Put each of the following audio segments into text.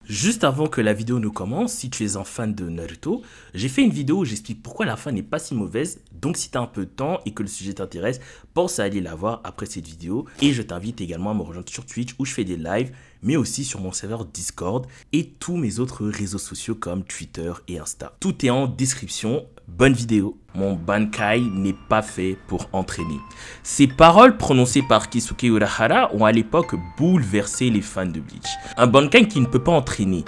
Juste avant que la vidéo ne commence, si tu es un fan de Naruto, j'ai fait une vidéo où j'explique pourquoi la fin n'est pas si mauvaise, donc si tu as un peu de temps et que le sujet t'intéresse, pense à aller la voir après cette vidéo. Et je t'invite également à me rejoindre sur Twitch où je fais des lives, mais aussi sur mon serveur Discord et tous mes autres réseaux sociaux comme Twitter et Insta. Tout est en description, bonne vidéo. Mon Bankai n'est pas fait pour entraîner. Ces paroles prononcées par Kisuke Urahara ont à l'époque bouleversé les fans de Bleach. Un Bankai qui ne peut pas entraîner,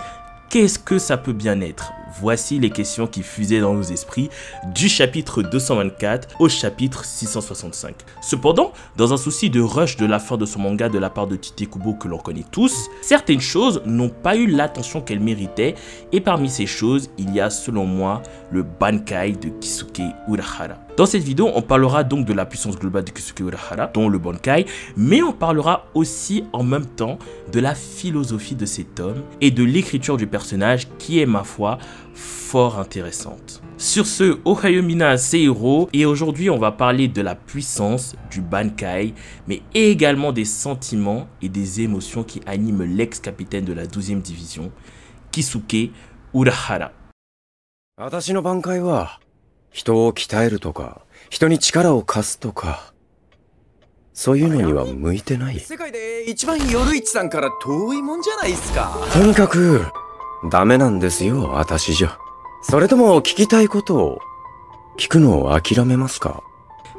qu'est-ce que ça peut bien être? Voici les questions qui fusaient dans nos esprits du chapitre 224 au chapitre 665. Cependant, dans un souci de rush de la fin de son manga de la part de Tite Kubo que l'on connaît tous, certaines choses n'ont pas eu l'attention qu'elles méritaient et parmi ces choses, il y a selon moi le Bankai de Kisuke Urahara. Dans cette vidéo, on parlera donc de la puissance globale de Kisuke Urahara, dont le Bankai, mais on parlera aussi en même temps de la philosophie de cet homme et de l'écriture du personnage qui est, ma foi, fort intéressante. Sur ce, Ohayo Mina Seiro, et aujourd'hui on va parler de la puissance du Bankai, mais également des sentiments et des émotions qui animent l'ex-capitaine de la 12e division, Kisuke Urahara. 私の挽回は、人を鍛えるとか、人に力を貸すとか、そういうのには向いてない。世界で一番夜市さんから遠いもんじゃないっすか。とにかく、ダメなんですよ、私じゃ。それとも聞きたいことを、聞くのを諦めますか？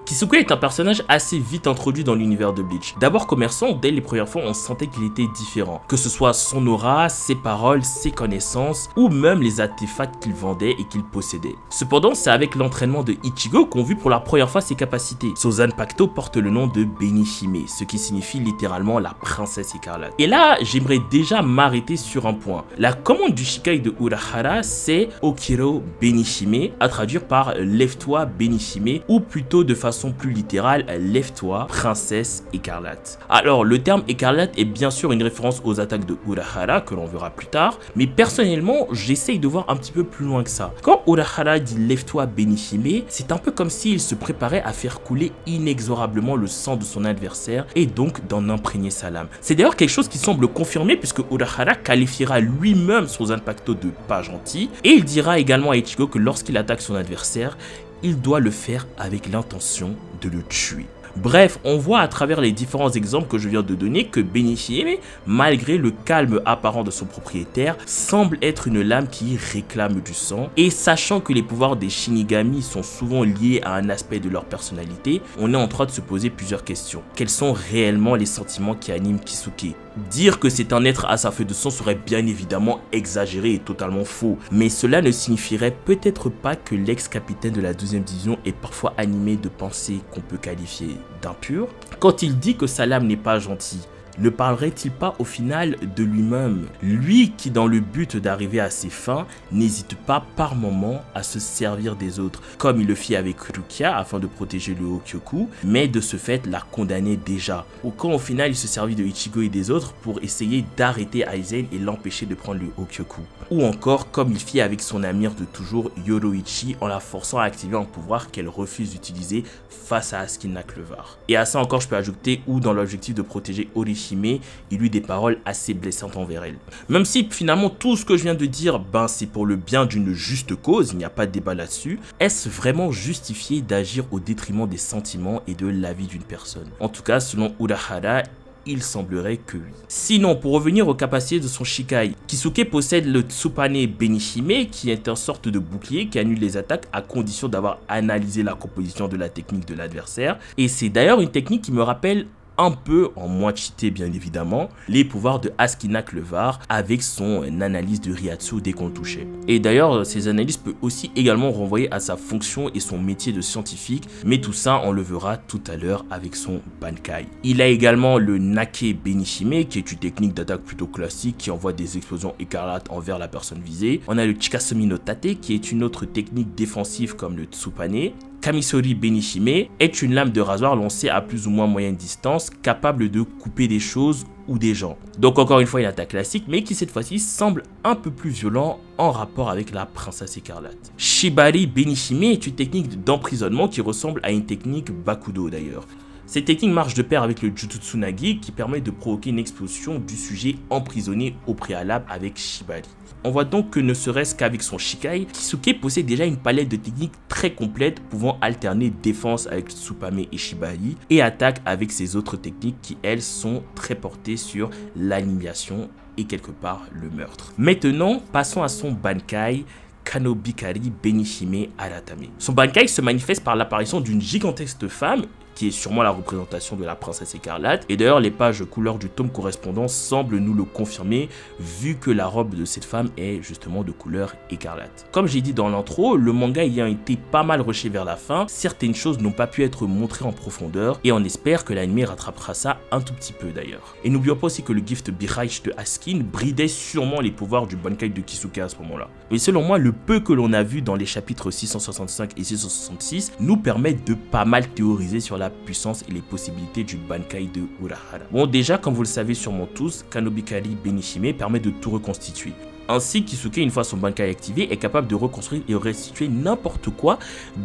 Kisuke est un personnage assez vite introduit dans l'univers de Bleach. D'abord commerçant, dès les premières fois on sentait qu'il était différent. Que ce soit son aura, ses paroles, ses connaissances, ou même les artefacts qu'il vendait et qu'il possédait. Cependant, c'est avec l'entraînement de Ichigo qu'on vit pour la première fois ses capacités. Son Zanpakuto porte le nom de Benihime, ce qui signifie littéralement la princesse écarlate. Et là, j'aimerais déjà m'arrêter sur un point. La commande du Shikai de Urahara, c'est Okiro Benihime, à traduire par lève-toi Benihime, ou plutôt de façon plus littérale, lève-toi, princesse écarlate. Alors, le terme écarlate est bien sûr une référence aux attaques de Urahara, que l'on verra plus tard, mais personnellement, j'essaye de voir un petit peu plus loin que ça. Quand Urahara dit lève-toi Benihime, c'est un peu comme s'il se préparait à faire couler inexorablement le sang de son adversaire et donc d'en imprégner sa lame. C'est d'ailleurs quelque chose qui semble confirmé puisque Urahara qualifiera lui-même son Zanpakuto de pas gentil et il dira également à Ichigo que lorsqu'il attaque son adversaire, il doit le faire avec l'intention de le tuer. Bref, on voit à travers les différents exemples que je viens de donner que Benihime, malgré le calme apparent de son propriétaire, semble être une lame qui réclame du sang. Et sachant que les pouvoirs des Shinigami sont souvent liés à un aspect de leur personnalité, on est en train de se poser plusieurs questions. Quels sont réellement les sentiments qui animent Kisuke ? Dire que c'est un être à sa feu de sang serait bien évidemment exagéré et totalement faux, mais cela ne signifierait peut-être pas que l'ex-capitaine de la 12e division est parfois animé de pensées qu'on peut qualifier d'impures. Quand il dit que sa lame n'est pas gentille, ne parlerait-il pas au final de lui-même? Lui qui, dans le but d'arriver à ses fins, n'hésite pas par moments à se servir des autres, comme il le fit avec Rukia afin de protéger le Hokyoku, mais de ce fait la condamnait déjà. Ou quand au final il se servit de Ichigo et des autres pour essayer d'arrêter Aizen et l'empêcher de prendre le Hokyoku. Ou encore comme il fit avec son amir de toujours Yoroichi en la forçant à activer un pouvoir qu'elle refuse d'utiliser face à Askin Clevar. Et à ça encore je peux ajouter ou dans l'objectif de protéger Orihime, il eut des paroles assez blessantes envers elle. Même si finalement tout ce que je viens de dire, c'est pour le bien d'une juste cause, il n'y a pas de débat là-dessus, est-ce vraiment justifié d'agir au détriment des sentiments et de la vie d'une personne? En tout cas, selon Urahara, il semblerait que oui. Sinon, pour revenir aux capacités de son Shikai, Kisuke possède le Tsupane Benihime qui est une sorte de bouclier qui annule les attaques à condition d'avoir analysé la composition de la technique de l'adversaire. Et c'est d'ailleurs une technique qui me rappelle un peu, en moins cheaté bien évidemment, les pouvoirs de Askin Clevar avec son analyse de Ryatsu dès qu'on le touchait. Et d'ailleurs, ces analyses peuvent aussi également renvoyer à sa fonction et son métier de scientifique, mais tout ça on le verra tout à l'heure avec son Bankai. Il a également le Nake Benihime qui est une technique d'attaque plutôt classique qui envoie des explosions écarlates envers la personne visée. On a le Chikasumi no Tate qui est une autre technique défensive comme le Tsupane. Kamisori Benihime est une lame de rasoir lancée à plus ou moins moyenne distance, capable de couper des choses ou des gens. Donc encore une fois une attaque classique, mais qui cette fois-ci semble un peu plus violent en rapport avec la princesse écarlate. Shibari Benihime est une technique d'emprisonnement qui ressemble à une technique Bakudo d'ailleurs. Cette technique marche de pair avec le Jutsu Nagi qui permet de provoquer une explosion du sujet emprisonné au préalable avec Shibari. On voit donc que ne serait-ce qu'avec son Shikai, Kisuke possède déjà une palette de techniques très complète pouvant alterner défense avec Tsupame et Shibari et attaque avec ses autres techniques qui elles sont très portées sur l'animation et quelque part le meurtre. Maintenant, passons à son Bankai Kanobikari Benihime Aratame. Son Bankai se manifeste par l'apparition d'une gigantesque femme qui est sûrement la représentation de la princesse écarlate. Et d'ailleurs, les pages couleur du tome correspondant semblent nous le confirmer, vu que la robe de cette femme est justement de couleur écarlate. Comme j'ai dit dans l'intro, le manga ayant été pas mal rushé vers la fin, certaines choses n'ont pas pu être montrées en profondeur, et on espère que l'anime rattrapera ça un tout petit peu d'ailleurs. Et n'oublions pas aussi que le gift Biraish de Askin bridait sûrement les pouvoirs du Bankai de Kisuke à ce moment-là. Mais selon moi, le peu que l'on a vu dans les chapitres 665 et 666 nous permettent de pas mal théoriser sur la puissance et les possibilités du Bankai de Urahara. Bon, déjà, comme vous le savez sûrement tous, Kanobikari Benihime permet de tout reconstituer. Ainsi, Kisuke, une fois son Bankai activé, est capable de reconstruire et restituer n'importe quoi,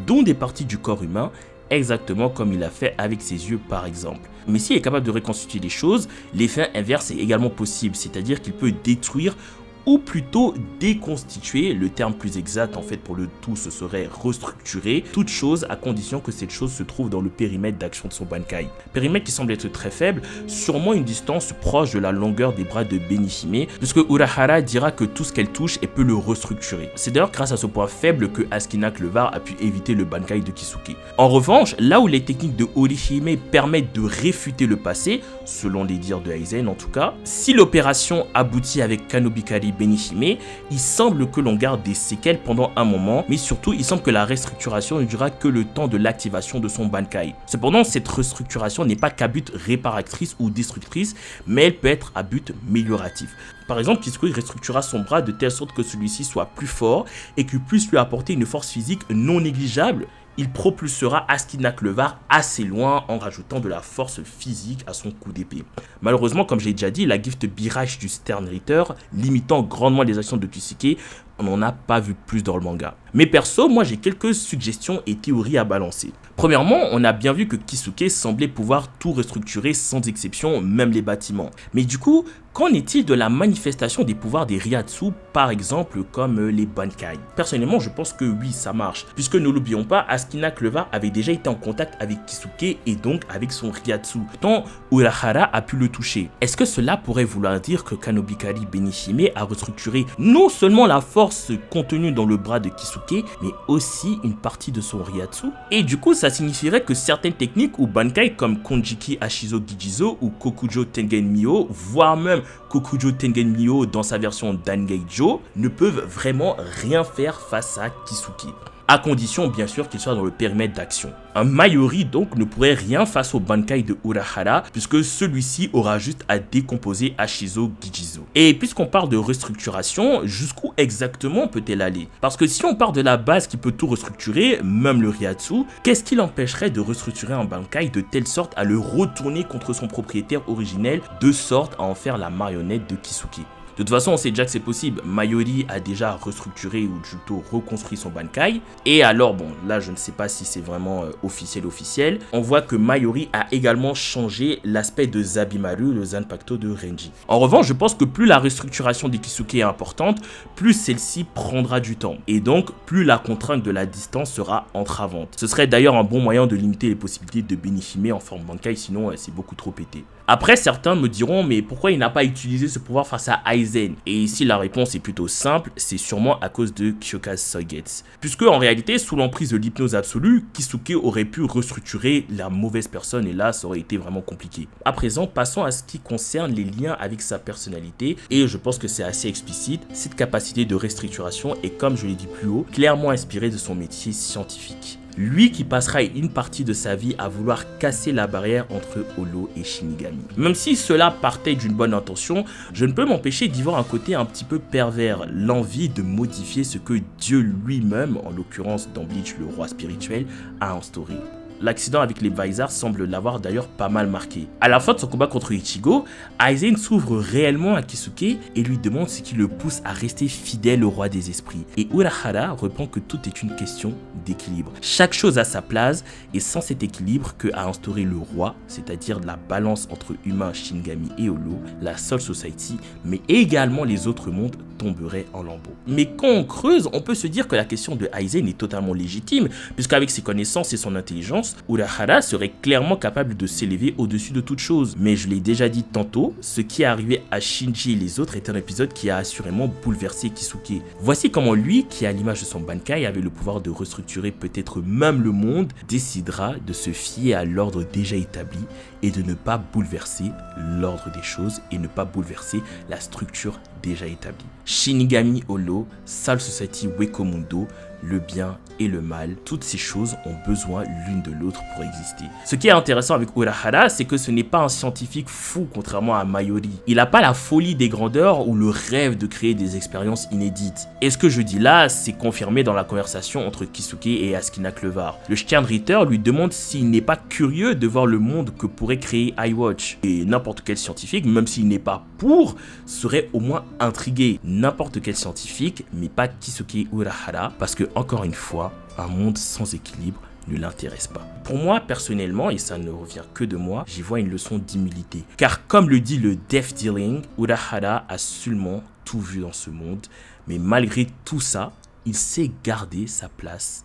dont des parties du corps humain, exactement comme il a fait avec ses yeux par exemple. Mais s'il est capable de reconstituer les choses, l'effet inverse est également possible, c'est-à-dire qu'il peut détruire ou plutôt déconstituer, le terme plus exact en fait pour le tout ce serait restructurer, toute chose à condition que cette chose se trouve dans le périmètre d'action de son Bankai. Périmètre qui semble être très faible, sûrement une distance proche de la longueur des bras de Benihime, puisque Urahara dira que tout ce qu'elle touche, elle peut le restructurer. C'est d'ailleurs grâce à ce point faible que Askina Clevar a pu éviter le Bankai de Kisuke. En revanche, là où les techniques de Orihime permettent de réfuter le passé, selon les dires de Aizen en tout cas, si l'opération aboutit avec Kanobikari Benihime, il semble que l'on garde des séquelles pendant un moment, mais surtout il semble que la restructuration ne durera que le temps de l'activation de son Bankai. Cependant, cette restructuration n'est pas qu'à but réparatrice ou destructrice, mais elle peut être à but amélioratif. Par exemple, Kisuke restructurera son bras de telle sorte que celui-ci soit plus fort et qu'il puisse lui apporter une force physique non négligeable. Il propulsera Askina Clevar assez loin en rajoutant de la force physique à son coup d'épée. Malheureusement, comme j'ai déjà dit, la gift Biraish du Stern Ritter, limitant grandement les actions de Kisuke, on n'en a pas vu plus dans le manga. Mais perso, moi j'ai quelques suggestions et théories à balancer. Premièrement, on a bien vu que Kisuke semblait pouvoir tout restructurer sans exception, même les bâtiments. Mais du coup, qu'en est-il de la manifestation des pouvoirs des Ryatsu, par exemple comme les Bankai? Personnellement, je pense que oui, ça marche. Puisque ne l'oublions pas, Askina Clevar avait déjà été en contact avec Kisuke et donc avec son Ryatsu. Tant Urahara a pu le toucher. Est-ce que cela pourrait vouloir dire que Kanobikari Benihime a restructuré non seulement la force contenue dans le bras de Kisuke, mais aussi une partie de son Ryatsu? Et du coup, ça signifierait que certaines techniques ou Bankai comme Konjiki Ashizo Gijizo ou Kokujo Tengen Myo, voire même Kokujo Tengen Myo dans sa version Dangeijo, ne peuvent vraiment rien faire face à Kisuke. À condition bien sûr qu'il soit dans le périmètre d'action. Un Mayuri donc ne pourrait rien face au Bankai de Urahara puisque celui-ci aura juste à décomposer Ashizo Gijizo. Et puisqu'on parle de restructuration, jusqu'où exactement peut-elle aller? Parce que si on part de la base qui peut tout restructurer, même le Ryatsu, qu'est-ce qui l'empêcherait de restructurer un Bankai de telle sorte à le retourner contre son propriétaire originel, de sorte à en faire la marionnette de Kisuke? De toute façon, on sait déjà que c'est possible. Mayuri a déjà restructuré ou plutôt reconstruit son Bankai. Et alors, bon, là, je ne sais pas si c'est vraiment officiel. On voit que Mayuri a également changé l'aspect de Zabimaru, le Zanpakuto de Renji. En revanche, je pense que plus la restructuration des Kisuke est importante, plus celle-ci prendra du temps. Et donc, plus la contrainte de la distance sera entravante. Ce serait d'ailleurs un bon moyen de limiter les possibilités de Benihime en forme Bankai, sinon c'est beaucoup trop pété. Après, certains me diront, mais pourquoi il n'a pas utilisé ce pouvoir face à Aizen? Et ici, la réponse est plutôt simple, c'est sûrement à cause de Kyoka's Soigetsu. Puisque, en réalité, sous l'emprise de l'hypnose absolue, Kisuke aurait pu restructurer la mauvaise personne et là, ça aurait été vraiment compliqué. À présent, passons à ce qui concerne les liens avec sa personnalité et je pense que c'est assez explicite. Cette capacité de restructuration est, comme je l'ai dit plus haut, clairement inspirée de son métier scientifique. Lui qui passera une partie de sa vie à vouloir casser la barrière entre Holo et Shinigami. Même si cela partait d'une bonne intention, je ne peux m'empêcher d'y voir un côté un petit peu pervers, l'envie de modifier ce que Dieu lui-même, en l'occurrence dans Bleach le roi spirituel, a instauré. l'accident avec les Vizars semble l'avoir d'ailleurs pas mal marqué. À la fin de son combat contre Ichigo, Aizen s'ouvre réellement à Kisuke et lui demande ce qui le pousse à rester fidèle au roi des esprits. Et Urahara répond que tout est une question d'équilibre. Chaque chose a sa place et sans cet équilibre que a instauré le roi, c'est-à-dire la balance entre humains, Shinigami et Hollow, la Soul Society, mais également les autres mondes tomberaient en lambeaux. Mais quand on creuse, on peut se dire que la question de Aizen est totalement légitime, puisqu'avec ses connaissances et son intelligence, Urahara serait clairement capable de s'élever au-dessus de toute chose. Mais je l'ai déjà dit tantôt, ce qui est arrivé à Shinji et les autres est un épisode qui a assurément bouleversé Kisuke. Voici comment lui, qui à l'image de son Bankai avait le pouvoir de restructurer peut-être même le monde, décidera de se fier à l'ordre déjà établi et de ne pas bouleverser l'ordre des choses et ne pas bouleverser la structure déjà établie. Shinigami Hollow, Soul Society Wekomundo, le bien et le mal, toutes ces choses ont besoin l'une de l'autre pour exister. Ce qui est intéressant avec Urahara, c'est que ce n'est pas un scientifique fou contrairement à Mayuri. Il n'a pas la folie des grandeurs ou le rêve de créer des expériences inédites. Et ce que je dis là, c'est confirmé dans la conversation entre Kisuke et Askina Clevar. Le Sternritter lui demande s'il n'est pas curieux de voir le monde que pourrait créer iWatch. Et n'importe quel scientifique, même s'il n'est pas pour, serait au moins intrigué. N'importe quel scientifique, mais pas Kisuke Urahara, parce que encore une fois, un monde sans équilibre ne l'intéresse pas. Pour moi, personnellement, et ça ne revient que de moi, j'y vois une leçon d'humilité. Car comme le dit le Death Dealing, Urahara a seulement tout vu dans ce monde, mais malgré tout ça, il sait garder sa place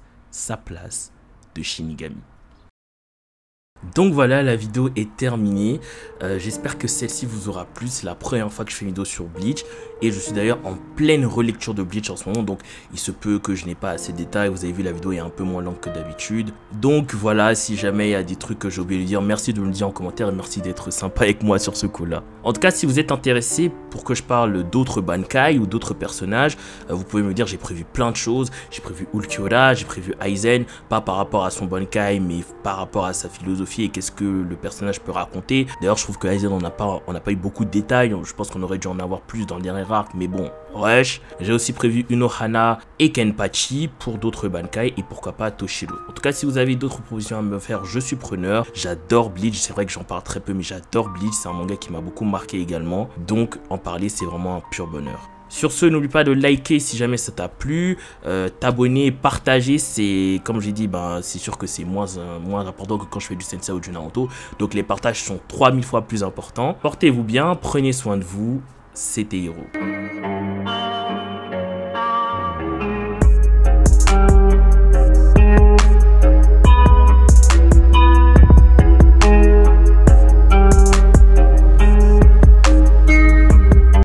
de Shinigami. Donc voilà, la vidéo est terminée. J'espère que celle-ci vous aura plu. C'est la première fois que je fais une vidéo sur Bleach. Et je suis d'ailleurs en pleine relecture de Bleach en ce moment. Donc il se peut que je n'ai pas assez de détails. Vous avez vu, la vidéo est un peu moins longue que d'habitude. Donc voilà, si jamais il y a des trucs que j'ai oublié de dire, merci de me le dire en commentaire. Et merci d'être sympa avec moi sur ce coup-là. En tout cas, si vous êtes intéressé pour que je parle d'autres Bankai ou d'autres personnages, vous pouvez me dire, j'ai prévu plein de choses. J'ai prévu Ulquiorra, j'ai prévu Aizen. Pas par rapport à son Bankai, mais par rapport à sa philosophie et qu'est-ce que le personnage peut raconter. D'ailleurs, je trouve que Aizen, on n'a pas eu beaucoup de détails. Je pense qu'on aurait dû en avoir plus dans le dernier arc, mais bon, wesh. J'ai aussi prévu Unohana et Kenpachi pour d'autres Bankai et pourquoi pas Toshiro. En tout cas, si vous avez d'autres propositions à me faire, je suis preneur. J'adore Bleach, c'est vrai que j'en parle très peu, mais j'adore Bleach. C'est un manga qui m'a beaucoup marqué également. Donc, en parler, c'est vraiment un pur bonheur. Sur ce, n'oublie pas de liker si jamais ça t'a plu, t'abonner, partager, c'est comme j'ai dit, c'est sûr que c'est moins important que quand je fais du Sensei ou du Naruto, donc les partages sont 3000 fois plus importants. Portez-vous bien, prenez soin de vous, c'était Hiro.